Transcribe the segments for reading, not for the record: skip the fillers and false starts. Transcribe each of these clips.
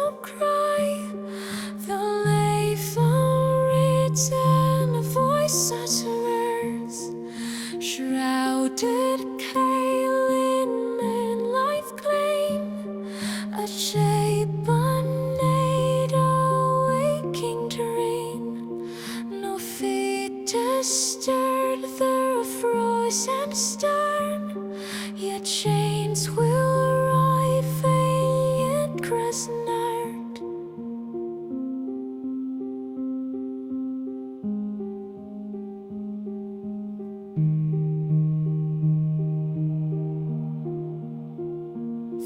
to cry. The layful reads and a voice utters, shrouded Kaelin in life claim, a shape unnate, awaking dream. No feet disturb the frozen stern, yet chains will arrive, valiant Cresnard.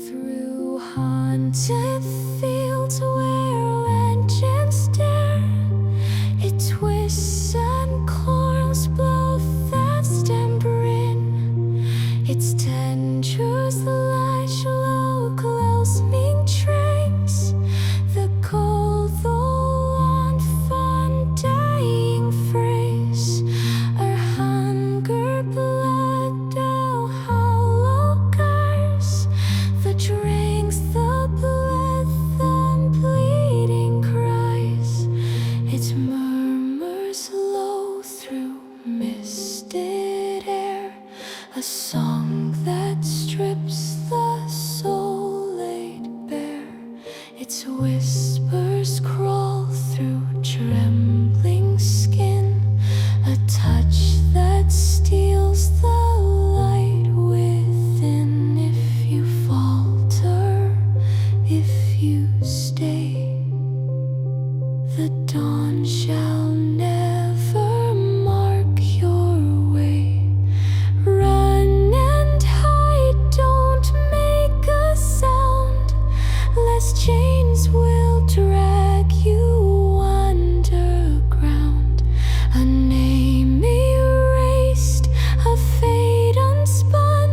Through haunted fields where engines dare, it twists and coils, blow fast and brin. Its tendrils lash low, closing trains. The cold, though undying phrase, our hunger, blood, oh hollow cars. The drinks, the blood, the bleeding cries. It murmurs low through misted air, a song that strips the soul laid bare. Its whispers crawl through trembling skin, a touch that steals the light within. If you falter, if you stay, the dawn shall never mark your way. Run and hide, don't make a sound, lest chains will drag you underground. A name erased, a fate unspun.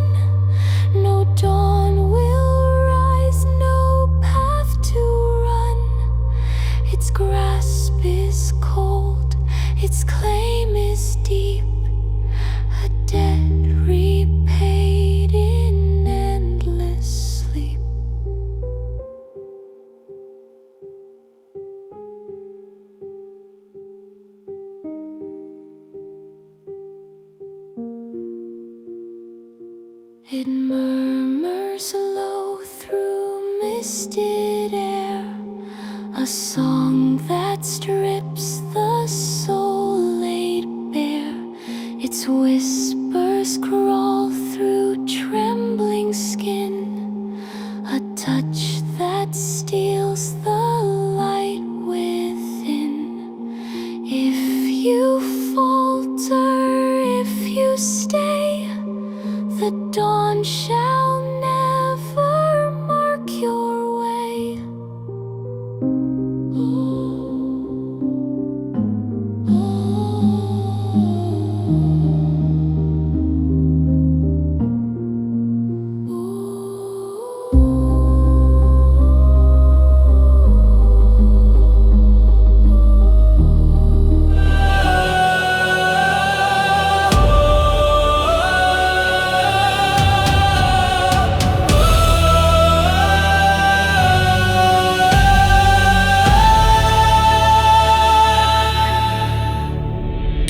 No dawn will rise, no path to run. Its grasp is cold, its claim is deep, a debt repaid in endless sleep. It murmurs low through misted air, a song that strips the soul laid bare. Its whispers crawl through trembling skin, a touch that steals the light within. If you falter, if you stay, the dawn shall never mark your way.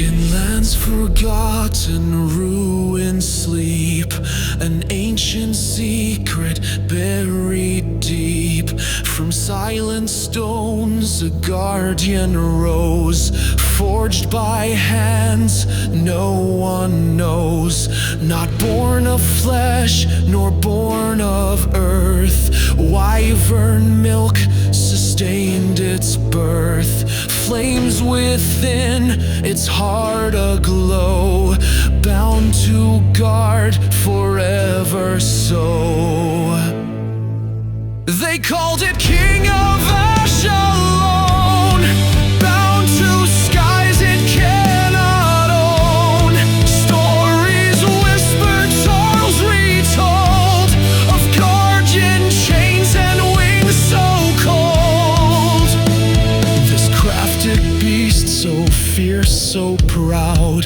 In lands forgotten, ruin sleep, an ancient secret buried deep. From silent stones a guardian rose, forged by hands no one knows. Not born of flesh, nor born of earth, wyvern milk sustained its birth. Flames within, its heart aglow, bound to guard forever so. They called it King of Ashalon, bound to skies it cannot own. Stories whispered, tales retold, of guardian chains and wings so cold. This crafted beast so fierce, so proud,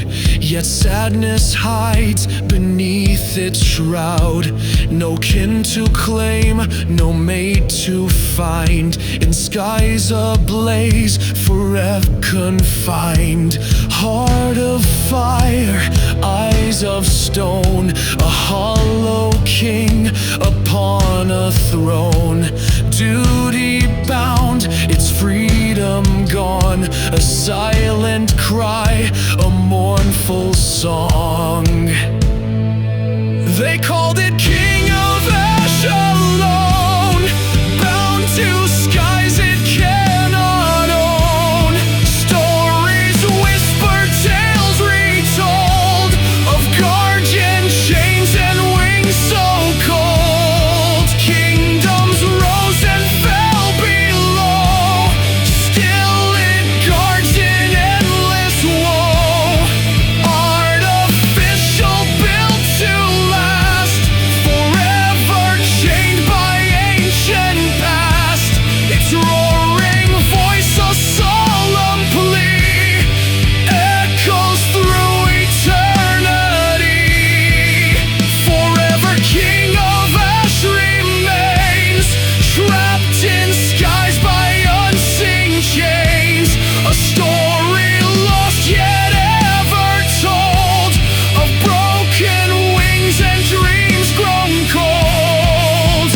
Yet sadness hides beneath its shroud. No kin to claim, no mate to find. In skies ablaze, forever confined. Heart of fire, eyes of stone. A hollow king upon a throne. Duty bound, its freedom gone. A silent cry, a mournful song. They called it King of Ash alone, bound to skies it cannot own. Stories whispered, tales retold, of guardian chains and wings so cold. Kingdoms rose and fell below, still it guards in endless woe. Artificial built to last, forever chained by ancient past. Its roaring voice a solemn plea, echoes through eternity. Forever King of Ash remains, trapped in skies by unseen chains. A story lost yet ever told, of broken wings and dreams grown cold.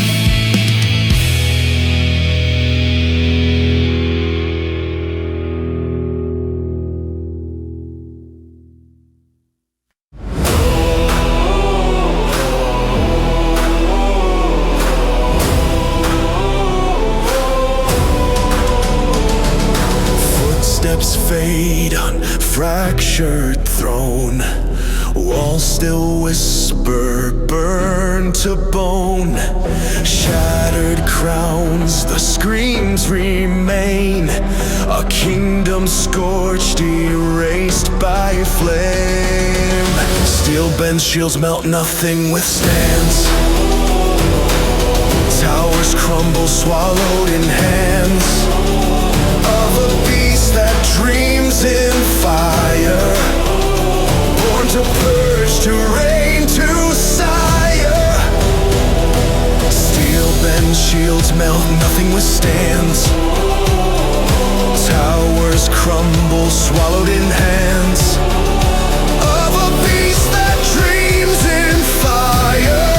Footsteps fade on fractured throne. Walls still whisper, burn to bone. Shattered crowns, the screams remain. A kingdom scorched, erased by flame. Steel bent shields melt, nothing withstands. Towers crumble, swallowed in hands of a beast that dreams in fire. Born to purge, to reign, to sire. Steel bent shields melt, nothing withstands. Towers crumble, swallowed in hands of a beast that dreams in fire.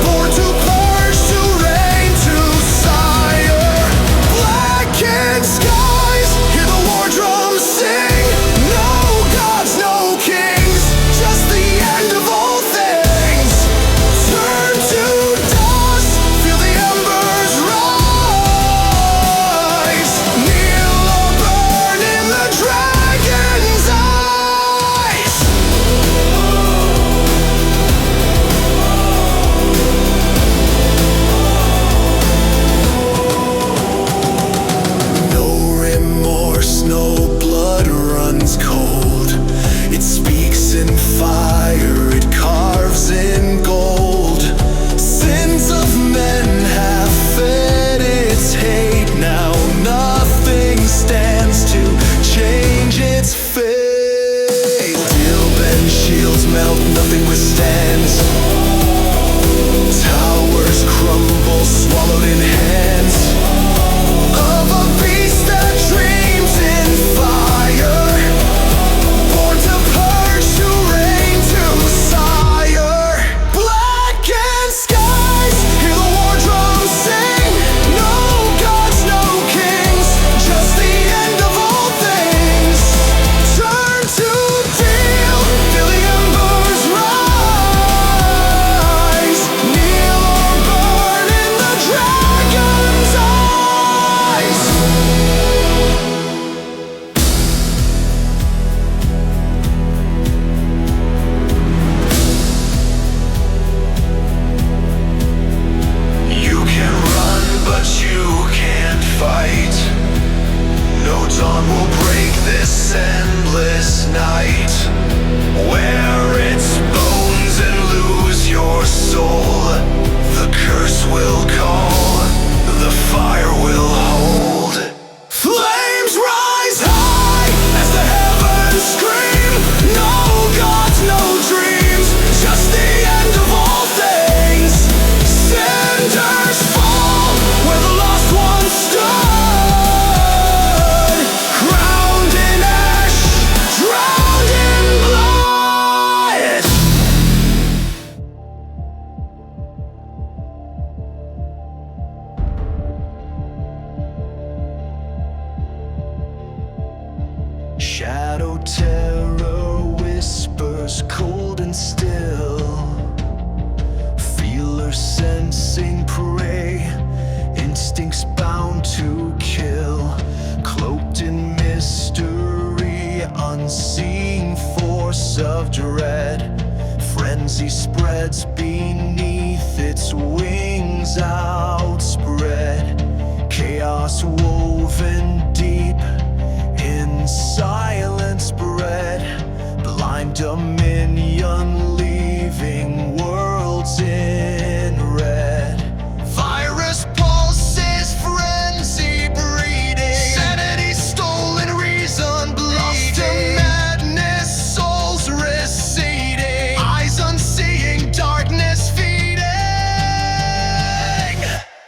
Born to purge, to reign, to sire. Blackened skies, hear the war drums sing. No gods, no kings, just the end of all things. Turn to dust, feel the embers rise. Kneel or burn in the dragon's eyes. No remorse, no blood runs cold. It speaks in fire, it carves in gold. Sins of men have fed its hate. Now nothing stands to change its fate. Steel bent shields melt, nothing withstands. Towers crumble, swallowed in hands of a beast that dreams in fire. Born to purge, to reign, to sire. Blackened skies, hear the war drums sing. No gods, no kings, just the end of all things. Turn to deal, feel the embers rise. Kneel or burn in the dragon's eyes. You can run, but you can't fight. No dawn will break this endless night. Wear its bones and lose your soul. The curse will call, the fire will hold. Flames rise high as the heavens scream. No Shadow terror whispers cold and still. Feeler sensing prey, instincts bound to kill. Cloaked in mystery, unseen force of dread. Frenzy spreads beneath its wings outspread. Chaos woven deep in silence bred. Blind dominion leaving worlds in red. Virus pulses, frenzy breeding. Sanity stolen, reason bleeding. Lost to madness, souls receding. Eyes unseeing, darkness feeding.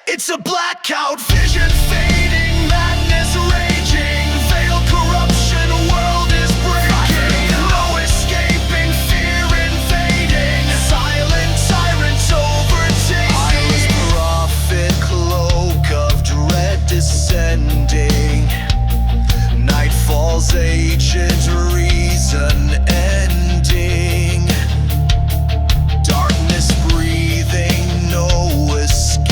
It's a blackout, vision fading, madness raging. Veil corruption, world is breaking. No escaping, fear invading. Silent tyrants overtaking. Eyeless prophet, cloak of dread descending. Nightfall's agent, reason ending. Darkness breathing, no escaping.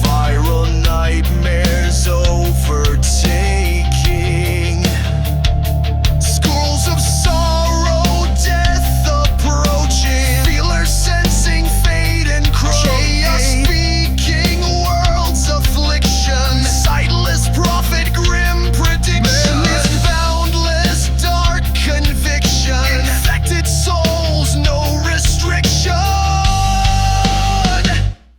Viral nightmares overtaking. Schools of sorrow, death approaching. Feelers sensing fate encroaching. Chaos speaking, world's affliction. Sightless prophet, grim prediction. Boundless dark conviction. Infected souls, no restriction.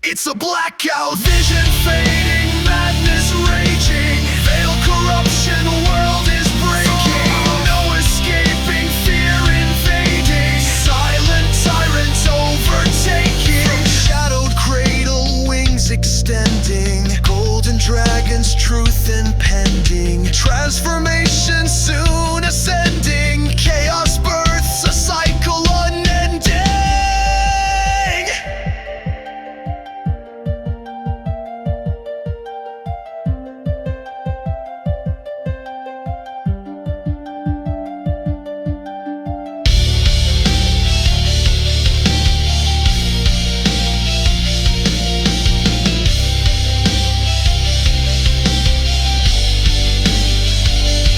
It's a blackout, vision fading, madness raging. Veil corruption, world is breaking. No escaping, fear invading. Silent tyrants overtaking. From shadowed cradle, wings extending. Golden dragons, truth impending. Transformation soon ascending. Chaos births a cycle unending.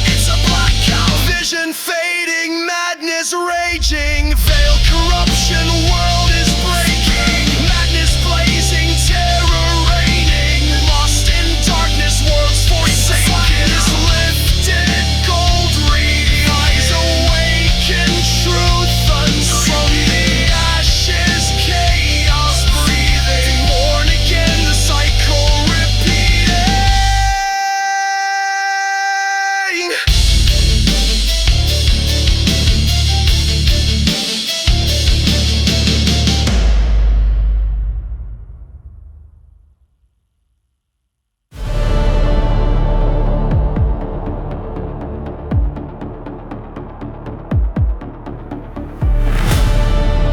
It's a blackout, vision fading, madness raging. Veil corruption, world is breaking. Madness blazing, terror reigning. Lost in darkness, worlds forsaken. Is lifted, gold reading. Eyes awaken, truth unseen. From the ashes, chaos breathing. Born again, the cycle repeating.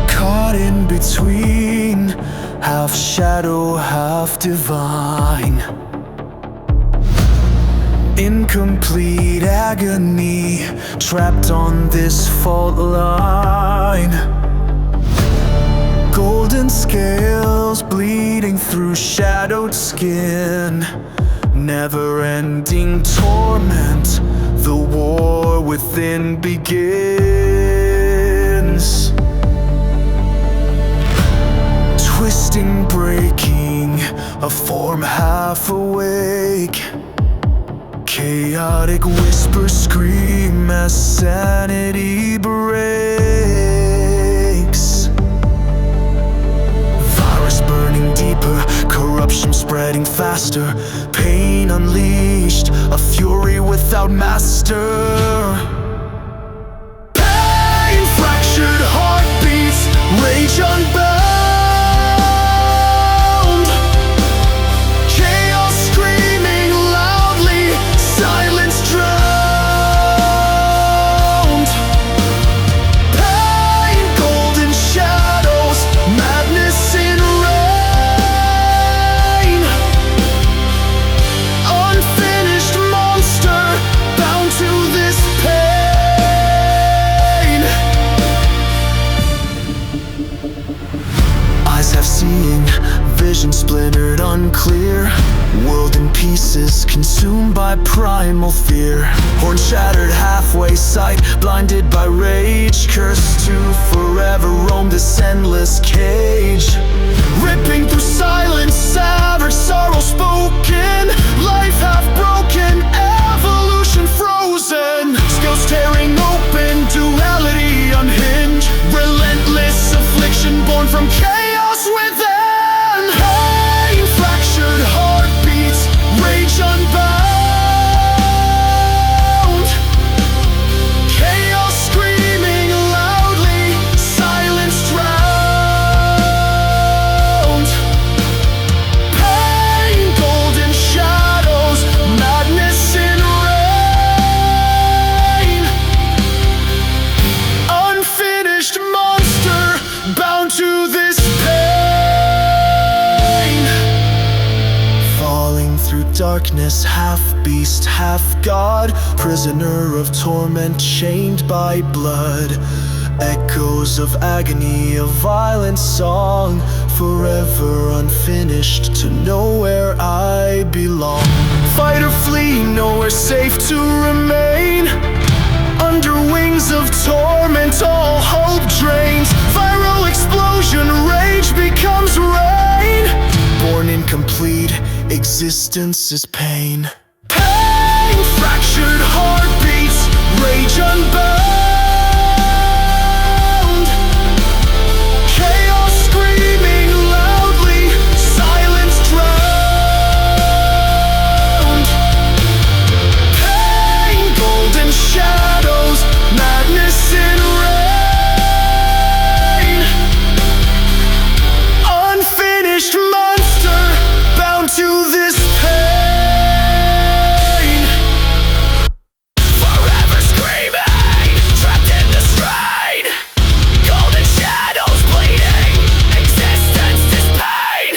Caught in between, half shadow, half divine. Incomplete agony, trapped on this fault line. Golden scales bleeding through shadowed skin. Never-ending torment, the war within begins. Twisting, breaking, a form half awake. Chaotic whispers scream as sanity breaks. Virus burning deeper, corruption spreading faster. Pain unleashed, a fury without master. Pain, fractured heartbeats, rage unbound. Chaos screaming loudly, silence drowned. Pain, golden shadows, madness in rain. Unfinished monster unclear. World in pieces, consumed by primal fear. Horn shattered halfway, sight blinded by rage. Cursed to forever roam this endless cage. Ripping through silence, savage sorrow spoken. Life half broken, evolution frozen. Skills tearing open, duality unhinged. Relentless affliction born from chaos within. Pain, fractured heartbeats, rage unbound. Chaos screaming loudly, silence drowned. Pain, golden shadows, madness in rain. Unfinished monster, bound to this pain. Falling through darkness, half beast, half god. Prisoner of torment, chained by blood. Echoes of agony, a violent song. Forever unfinished, to nowhere I belong. Fight or flee, nowhere safe to remain. Under wings of torment, all hope drains. Viral explosion, rage becomes rain. Born incomplete, existence is pain. Pain, fractured heartbeats, rage unbound. Chaos screaming loudly, silence drowned. Pain, golden shadows, madness in rain. Unfinished monster, bound to this pain. Forever screaming, trapped in the strain. Golden shadows bleeding, existence is pain.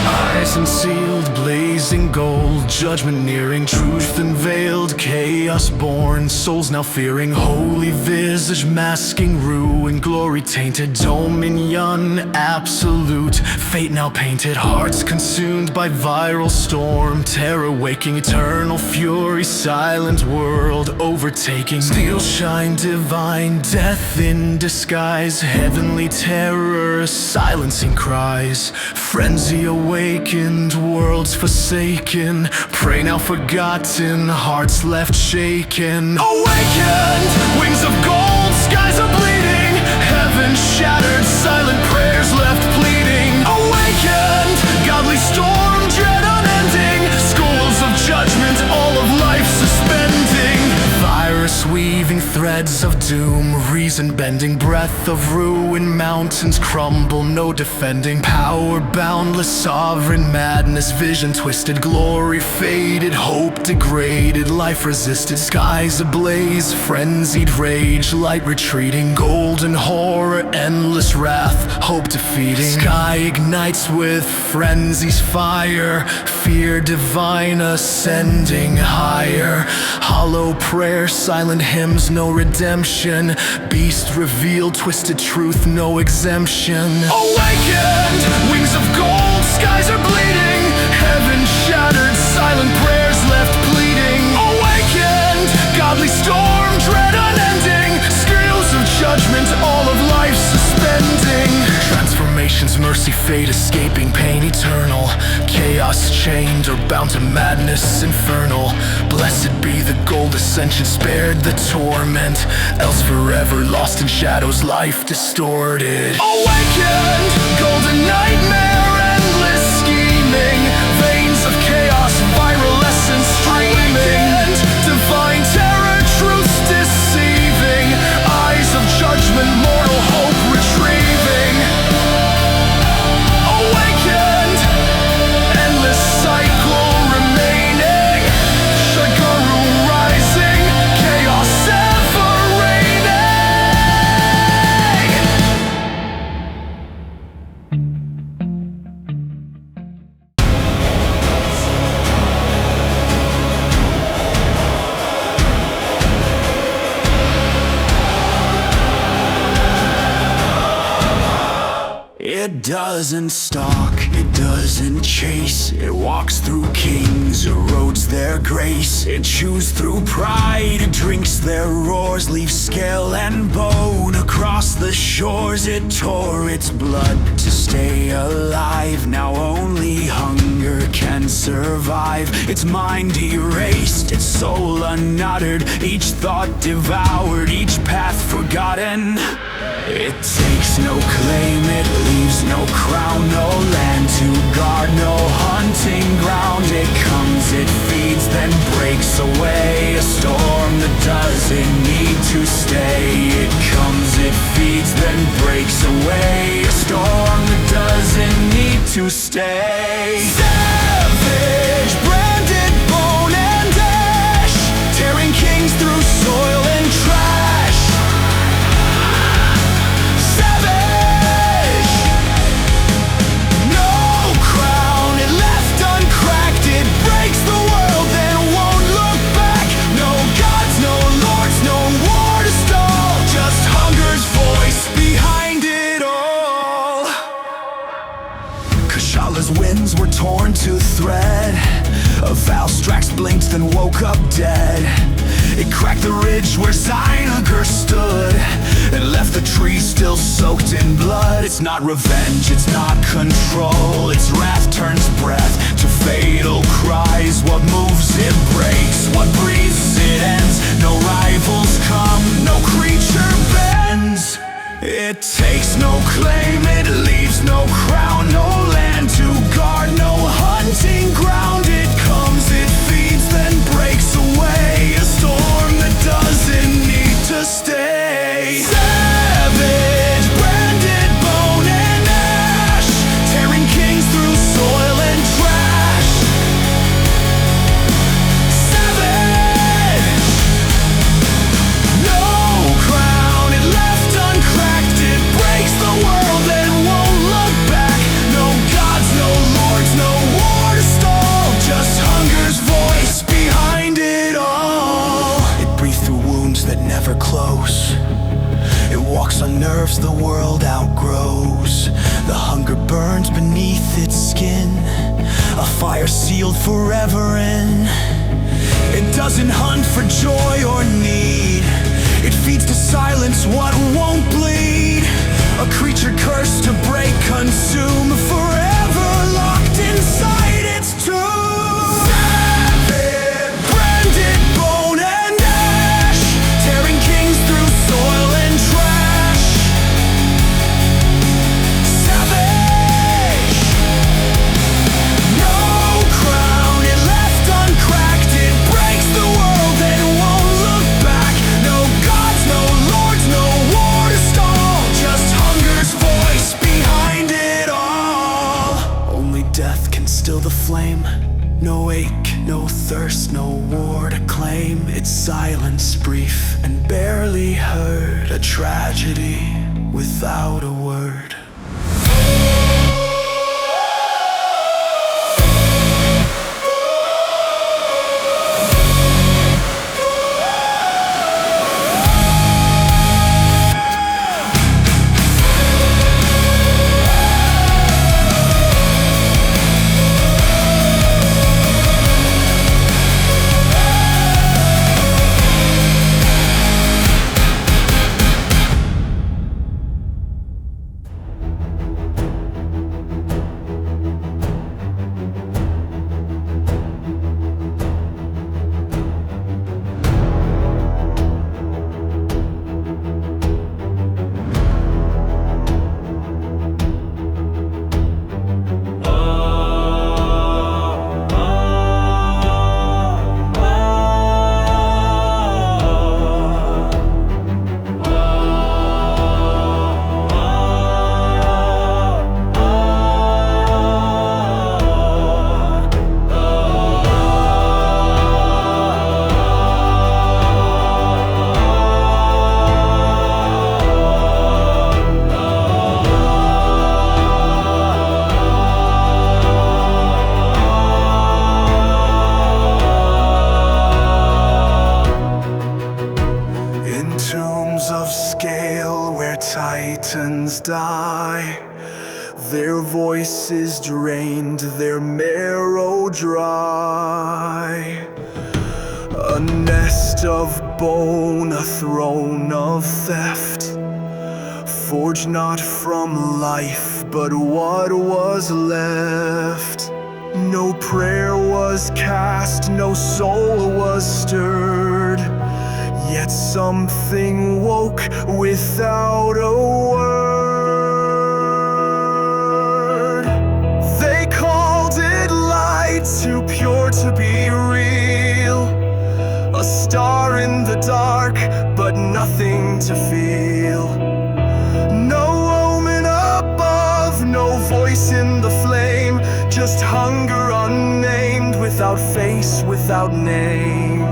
Eyes unsealed, blazing gold. Judgment nearing, truth unveiled. Chaos born, souls now fearing. Holy visage masking ruin. Glory tainted, dominion absolute. Fate now painted, hearts consumed by viral storm. Terror waking, eternal fury. Silent world overtaking. Steel shine divine, death in disguise. Heavenly terror, silencing cries. Frenzy awakened, worlds forsaken. Pray now forgotten, hearts left shaken. Awakened, wings of gold, skies are bleeding. Heaven shattered, silent prayers left pleading. Awakened, godly storm, dread unending. Schools of judgment, all of life suspending. Virus weaving threads of doom, reason bending, breath of ruin. Mountains crumble, no defending. Power boundless, sovereign madness. Vision twisted, glory faded. Hope degraded, life resisted. Skies ablaze, frenzied rage. Light retreating, golden horror, endless wrath. Hope defeating. Sky ignites with frenzy's fire. Fear divine ascending higher. Hollow prayer, silent hymns, no redemption. Beast revealed, twisted truth, no exemption. Awakened, wings of gold, skies are bleeding. Heaven shattered, silent prayers left pleading. Awakened, godly storm, dread unending. Scales of judgment, all of life suspending. Transformations, mercy, fate, escaping pain eternal. Chaos chained or bound to madness infernal. Blessed be the gold ascension, spared the torment. Else forever lost in shadows, life distorted. Awakened, golden nightmare, endless scheming. Veins of chaos, viral essence streaming. Divine terror, truths deceiving. Eyes of judgment, mortal hope retrieving. Awakened, doesn't stalk, it doesn't chase. It walks through kings, erodes their grace. It chews through pride, it drinks their roars. Leaves scale and bone across the shores. It tore its blood to stay alive. Now only hunger can survive. Its mind erased, its soul unuttered. Each thought devoured, each path forgotten. It takes no claim, it leaves no crown. No land to guard, no hunting ground. It comes, it feeds, then breaks away. A storm that doesn't need to stay. It comes, it feeds, then breaks away. A storm that doesn't need to stay. Savage, branded bone and ash, tearing kings through soil and trash. Winds were torn to thread. A Valstrax blinked, then woke up dead. It cracked the ridge where Xeno'Jiva stood, and left the tree still soaked in blood. It's not revenge, it's not control. Its wrath turns breath to fatal cries. What moves it breaks, what breathes it ends. No rivals come, no creature bends. It takes no claim, it leaves no crown. No land to guard, no hunting ground. It comes, it feeds, then breaks away. A storm that doesn't need to stay. Savage, branded bone and ash, tearing kings through soil and trash. Savage, no crown, it left uncracked. It breaks the world and won't look back. No gods, no lords, no war to stall. Just hunger's voice behind it all. It breathes through wounds that never close. It walks on nerves the world outgrows. The hunger burns beneath its skin, a fire sealed forever in. It doesn't hunt for joy or need. It feeds to silence what won't bleed. A creature cursed to break, consume, forever locked inside its tomb. Savage, branded bone and ash, tearing kings through soil and trash. Savage, no crown, it left uncracked. It breaks the world and won't look back. No gods, no lords, no war to stall. Just hunger's voice behind it all. Only death can still the flame. No ache, no thirst, no war to claim. Its silence brief and barely heard. A tragedy without a word. corpses drained their marrow dry. A nest of bone, a throne of theft, forged not from life, but what was left. No prayer was cast, no soul was stirred, yet something woke without a word. They called it light, too pure to be real. A star in the dark, but nothing to feel. No omen above, no voice in the flame, just hunger unnamed, without face, without name.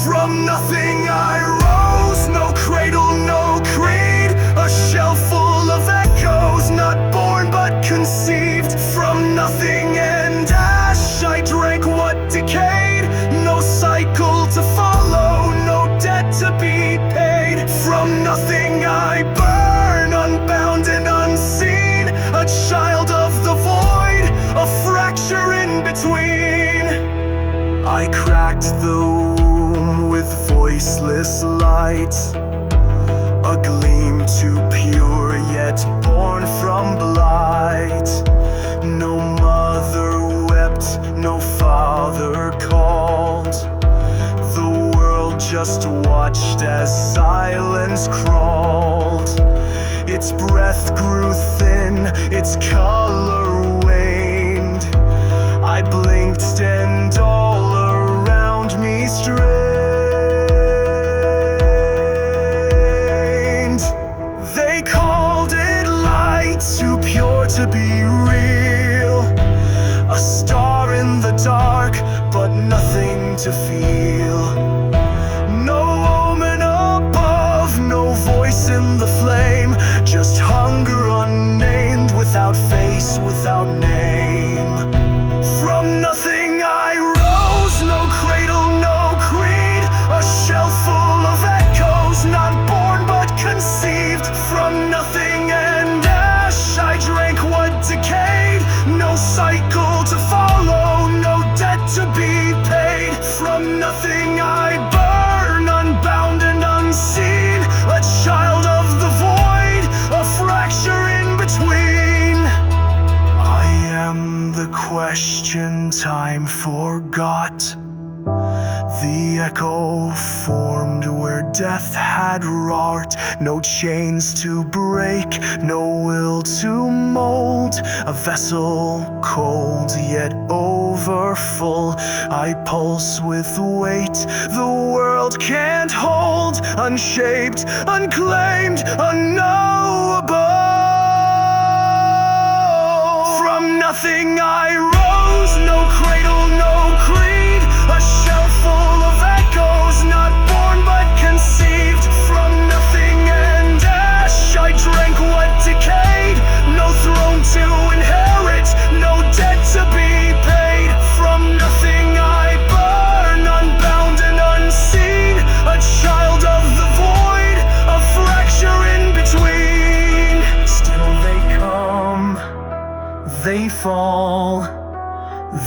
From nothing I rose, no cradle, no creed, a shell full of echoes, not born but conceived. From nothing and ash I drank what decayed, no cycle to follow, no debt to be paid. From nothing I burn, unbound and unseen, a child of the void, a fracture in between. I cracked the womb with voiceless light, a gleam too pure yet born from blight. No mother wept, no father called, the world just watched as silence crawled. Its breath grew thin, its color waned. I blinked and all around me strained. They called it light, too pure to be real. A star in the dark, but nothing to feel. No omen above, no voice in the flame, just hunger unnamed, without face, without name. From nothing I rose, no cradle, no creed, a shell full of echoes, not born but conceived. From nothing and ash I drank what decayed, no cycle to follow, no debt to be paid. From nothing I burn, unbound and unseen, a child of the void, a fracture in between. I am the question time forgot, the echo formed where death had wrought. No chains to break, no will to mold, a vessel cold yet overfull. I pulse with weight the world can't hold, unshaped, unclaimed, unknowable. From nothing I rose, no cradle, no creed, a shell full of echoes, not born but conceived. From nothing and ash I drank what decayed, no throne to inherit, no debt to be paid. From nothing I burn, unbound and unseen, a child of the void, a fracture in between. Still they come, they fall,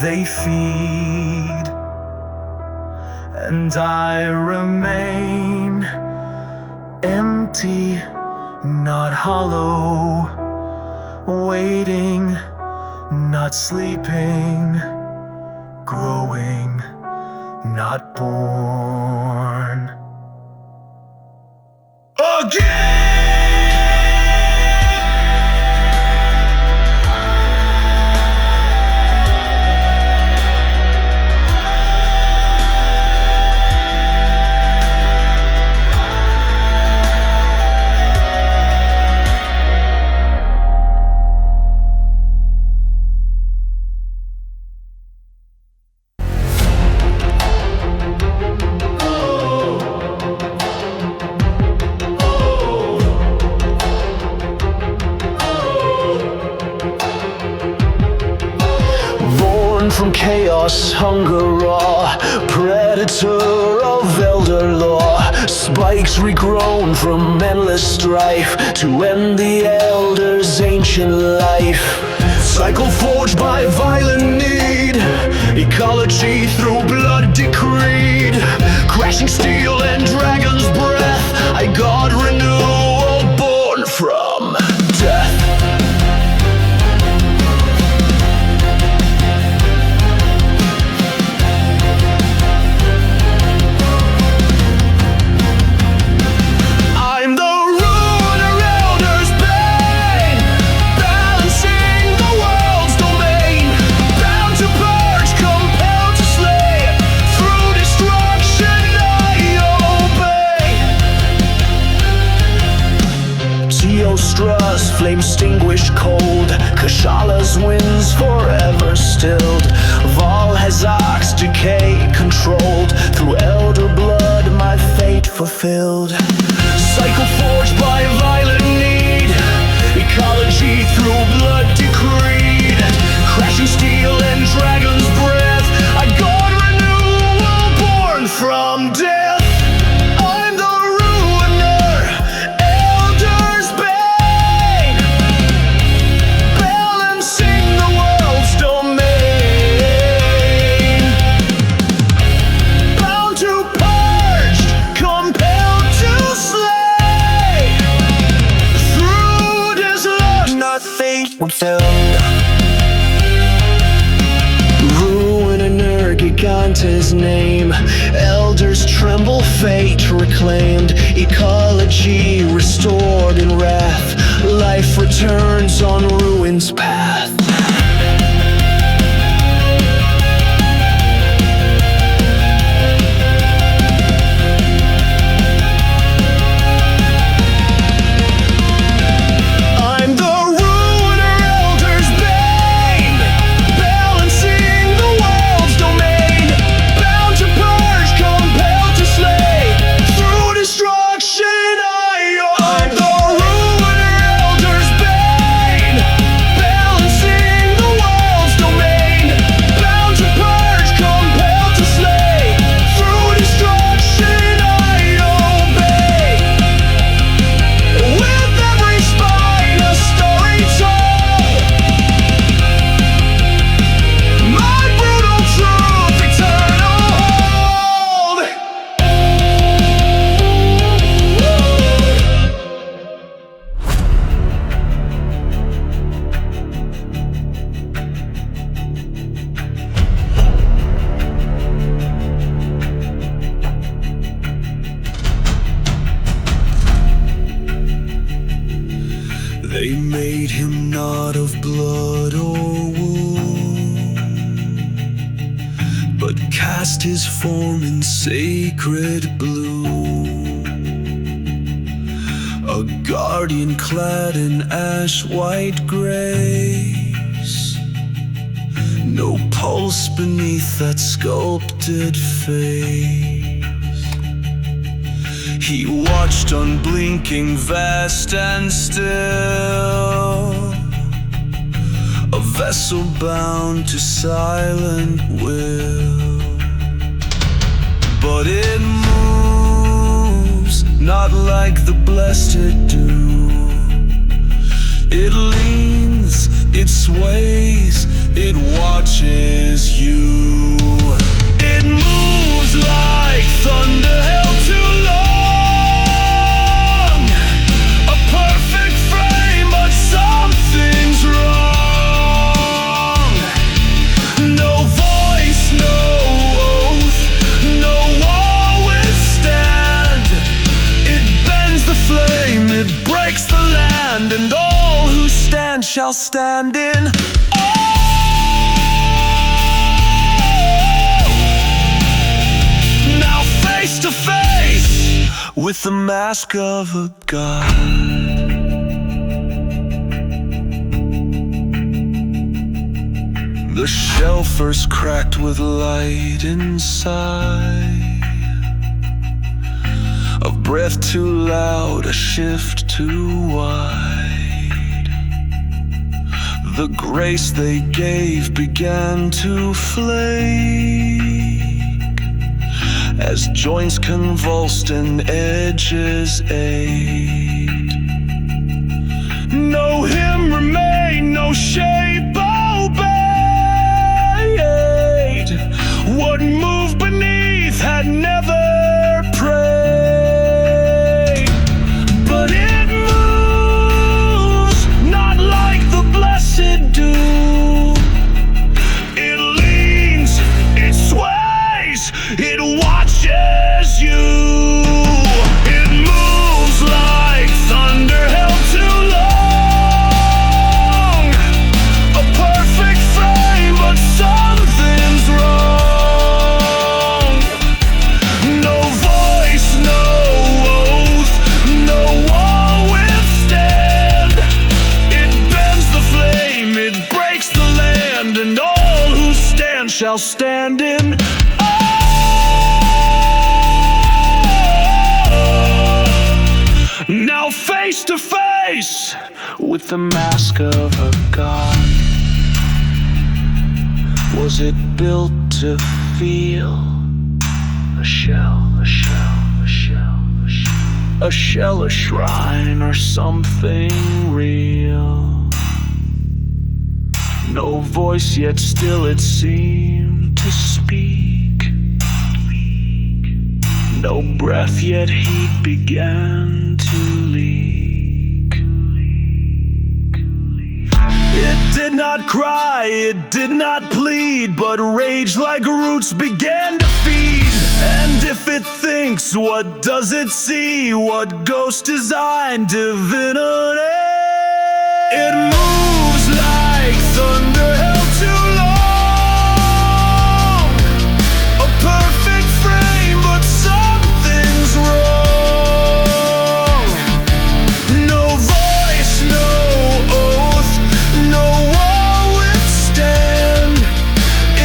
they feed, and I remain empty, not hollow, waiting, not sleeping, growing, not born again. From chaos, hunger raw, predator of elder law, spikes regrown from endless strife to end the elder's ancient life. Cycle forged by violent need, ecology through blood decreed. Crashing steel and dragon's breath, I got renewal born from death. Flame extinguished cold, Kashala's winds forever stilled. Valhazak's decay controlled, through elder blood my fate fulfilled. Cycle forged by violent need, ecology through blood decreed. Crashing steel and dragon's breath, I got renewal born from death. I'm the ruiner, elder's bane, balancing the world's domain. Bound to purge, compelled to slay. Through this lust, nothing will fail. Ruin in Nergigante's name, elders tremble, fate reclaimed. Ecology restored in wrath, life returns on ruin's path. I'm the ruiner, elder's bane, balancing the world's domain. Bound to purge, compelled to slay. Through destruction I'm the ruiner, elder's bane, balancing the world's domain. Bound to purge, compelled to slay. Through destruction I obey. With every spine a story told, my brutal truth eternal hold. They made him not of blood or wool, but cast his form in sacred blue. A guardian clad in ash-white grace, no pulse beneath that sculpted face. He watched unblinking, vast and still, a vessel bound to silent will. But it moves not like the blessed do. It leans, it sways, it watches you. It moves like thunder held too long. A perfect frame, but something's wrong. No voice, no oath, no wall withstand. It bends the flame, it breaks the land, and all who stand shall stand in awe. Now face to face with the mask of a god. The shell first cracked with light inside, a breath too loud, a shift too wide. The grace they gave began to flake as joints convulsed and edges ached. No hymn remained, no shape man shall stand in awe. Now face to face with the mask of a god. Was it built to feel? A shell, a shell, a shell, a shell, a shell, a shrine, or something real? No voice, yet still it seemed to speak. No breath, yet heat began to leak. It did not cry, it did not plead, but rage like roots began to feed. And if it thinks, what does it see? What ghost designed divinity? It moves like thunder held too long. A perfect frame, but something's wrong. No voice, no oath, no wall withstand.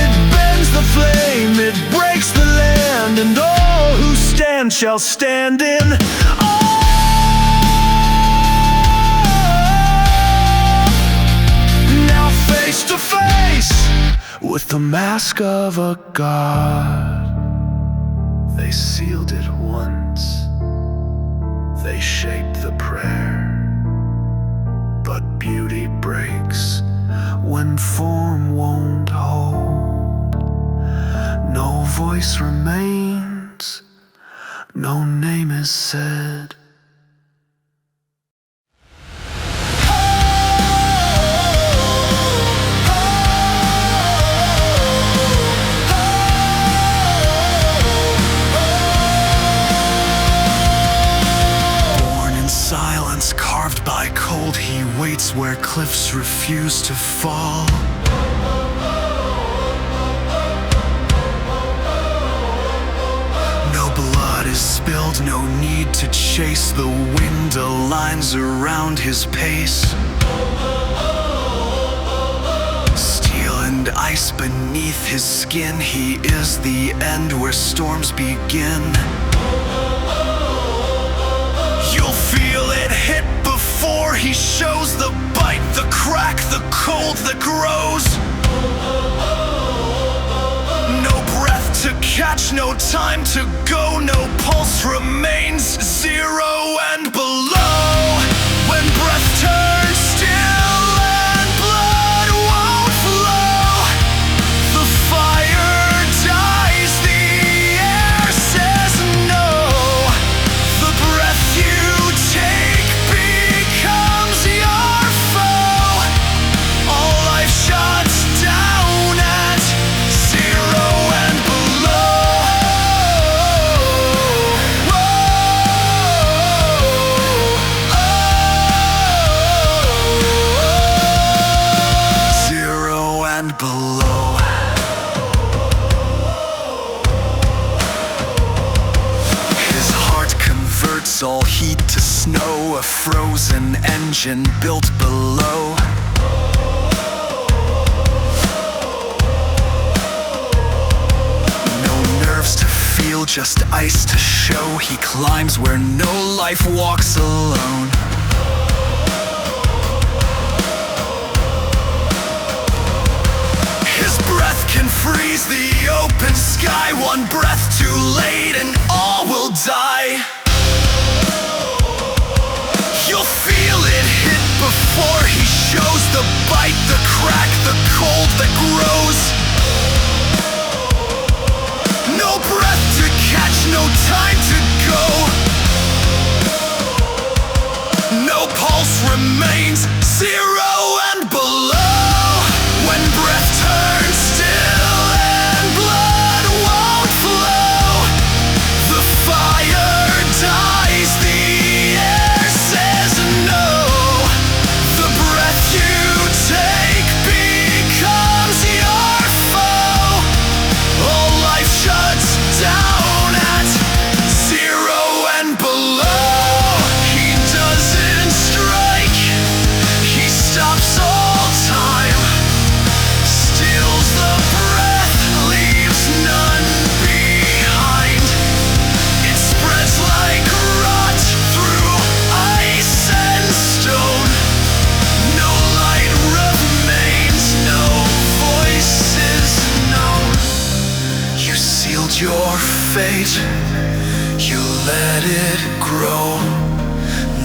It bends the flame, it breaks the land, and all who stand shall stand in awe. Now face to face with the mask of a god. They sealed it once, they shaped the prayer, but beauty breaks when form won't hold. No voice remains, no name is said. Born in silence, carved by cold, he waits where cliffs refuse to fall. Is spilled, no need to chase. The wind aligns around his pace. Steel and ice beneath his skin, he is the end where storms begin. You'll feel it hit before he shows the bite, the crack, the cold that grows. No breath to catch, no time to go, no pulse remains, zero and below. When breath turns still and blood won't flow, the fire dies, the air says no. The breath you take becomes your foe. All life shuts down at zero and below. His heart converts all heat to snow, a frozen engine built below. No nerves to feel, just ice to show. He climbs where no life walks alone. Can freeze the open sky, one breath too late and all will die. You'll feel it hit before he shows the bite, the crack, the cold that grows. No breath to catch, no time to go. No pulse remains, zero and below. When breath turns still and blood won't flow, the fire dies, the air says no. The breath you take becomes fate, you let it grow.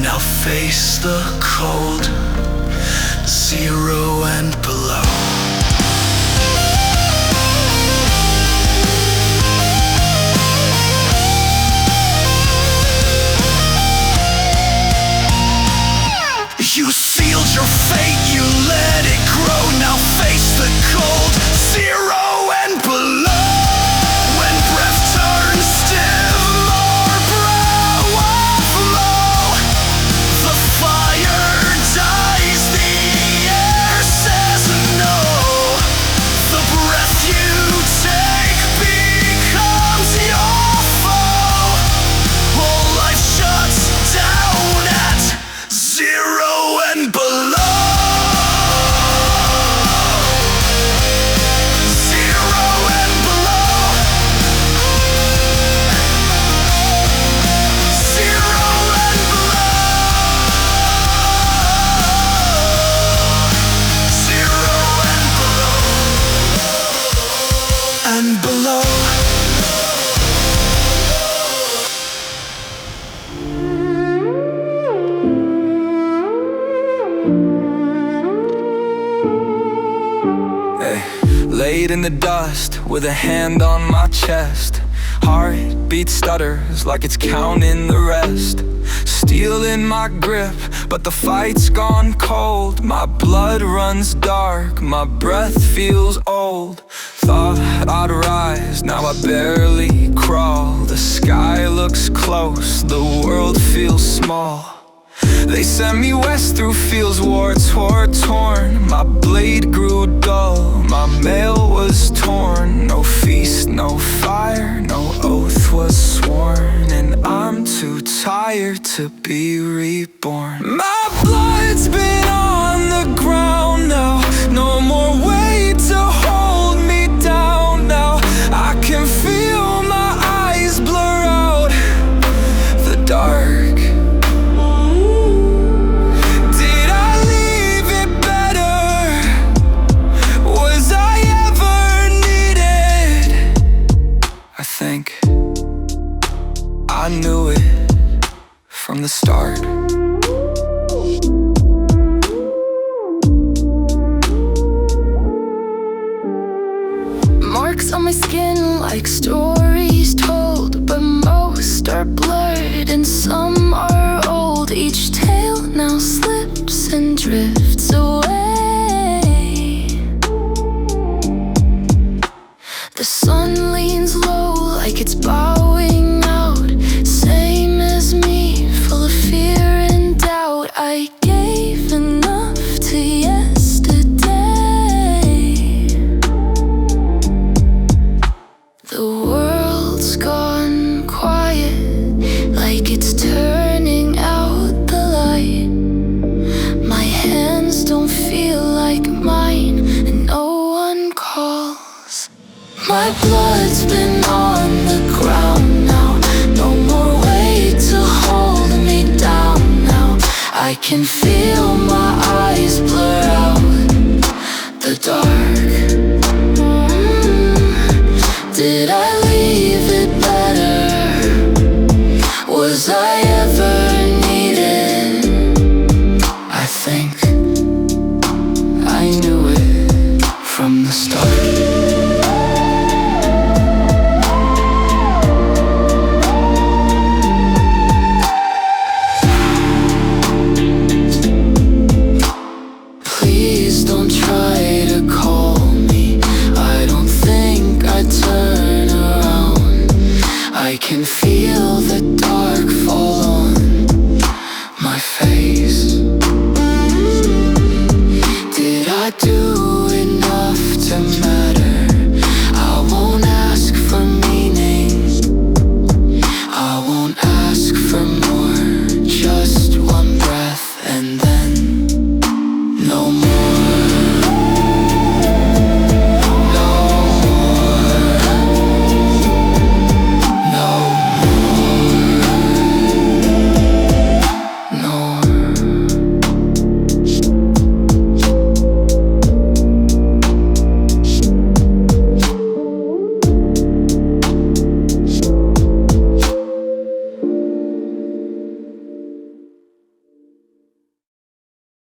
Now face the cold, 0 and below. You sealed your fate, you let it grow. Now face the cold, 0 and below. When breath turns stiff, more brow overflow. The fire dies, the air says no. The breath you take becomes your foe. All life shuts down at 0 and below. 0 and below. 0 and below. 0 and below. Laid in the dust with a hand on my chest. Heartbeat stutters like it's counting the rest. Steel in my grip, but the fight's gone cold. My blood runs dark, my breath feels old. Thought I'd rise, now I barely crawl. The sky looks close, the world feels small. They sent me west through fields war-torn. My blade grew dull, my mail was torn. No feast, no fire, no oath was sworn. And I'm too tired to be reborn. My blood's been on the ground now. No more weight to hold me down now. I can feel my eyes blur out the dark. I knew it from the start. Marks on my skin like stories told, but most are blurred and some are old. Each tale now slips and drifts away. The sun leans low like it's bowing out, same as me, full of fear and doubt. I gave enough to yesterday. The world's gone quiet, like it's turning out the light. My hands don't feel like mine, and no one calls. My blood's been on the ground now. No more weight to hold me down now. I can feel my eyes blur out the dark. Did I leave it better? Was I ever needed? I think I knew it from the start.